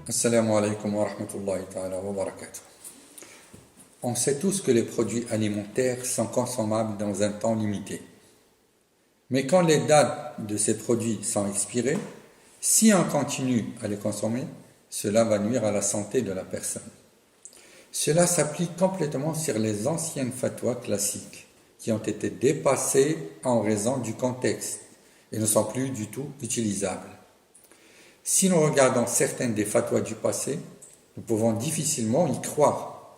Assalamu alaikum wa rahmatullahi ta'ala wa barakatuh. On sait tous que les produits alimentaires sont consommables dans un temps limité. Mais quand les dates de ces produits sont expirées, si on continue à les consommer, cela va nuire à la santé de la personne. Cela s'applique complètement sur les anciennes fatwas classiques qui ont été dépassées en raison du contexte et ne sont plus du tout utilisables. Si nous regardons certaines des fatwas du passé, nous pouvons difficilement y croire.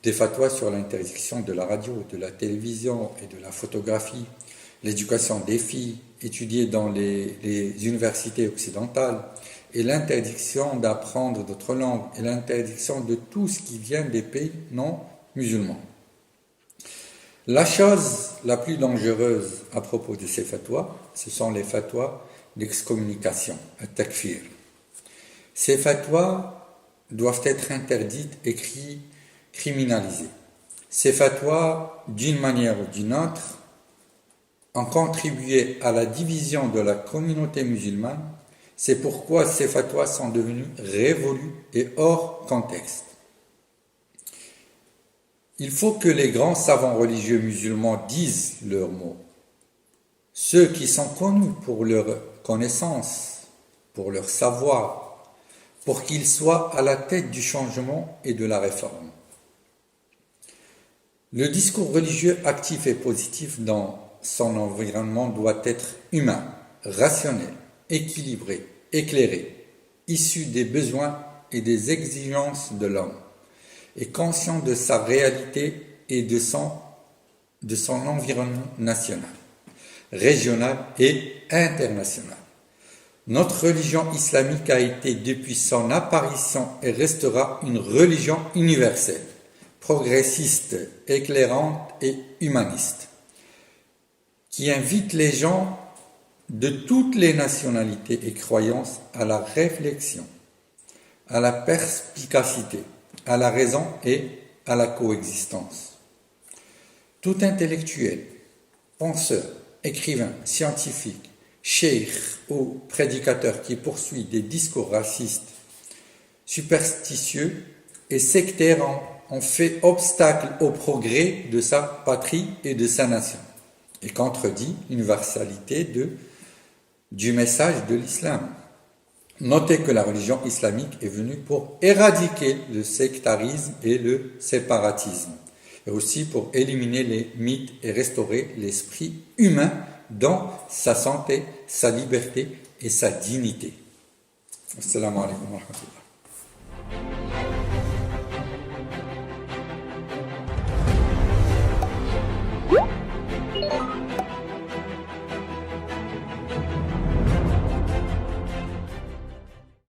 Des fatwas sur l'interdiction de la radio, de la télévision et de la photographie, l'éducation des filles étudiée dans les universités occidentales et l'interdiction d'apprendre d'autres langues et l'interdiction de tout ce qui vient des pays non musulmans. La chose la plus dangereuse à propos de ces fatwas, ce sont les fatwas d'excommunication, at-takfir. Ces fatwas doivent être interdites et criminalisées. Ces fatwas, d'une manière ou d'une autre, ont contribué à la division de la communauté musulmane. C'est pourquoi ces fatwas sont devenus révolus et hors contexte. Il faut que les grands savants religieux musulmans disent leurs mots. Ceux qui sont connus pour leur connaissance, pour leur savoir, pour qu'ils soient à la tête du changement et de la réforme. Le discours religieux actif et positif dans son environnement doit être humain, rationnel, équilibré, éclairé, issu des besoins et des exigences de l'homme, et conscient de sa réalité et de son environnement national, régional et international. Notre religion islamique a été depuis son apparition et restera une religion universelle, progressiste, éclairante et humaniste, qui invite les gens de toutes les nationalités et croyances à la réflexion, à la perspicacité, à la raison et à la coexistence. Tout intellectuel, penseur, écrivain, scientifique, cheikh ou prédicateur qui poursuit des discours racistes, superstitieux et sectaires ont fait obstacle au progrès de sa patrie et de sa nation et contredit l'universalité du message de l'islam. Notez que la religion islamique est venue pour éradiquer le sectarisme et le séparatisme, et aussi pour éliminer les mythes et restaurer l'esprit humain dans sa santé, sa liberté et sa dignité. Assalamu alaikum wa rahmatullah.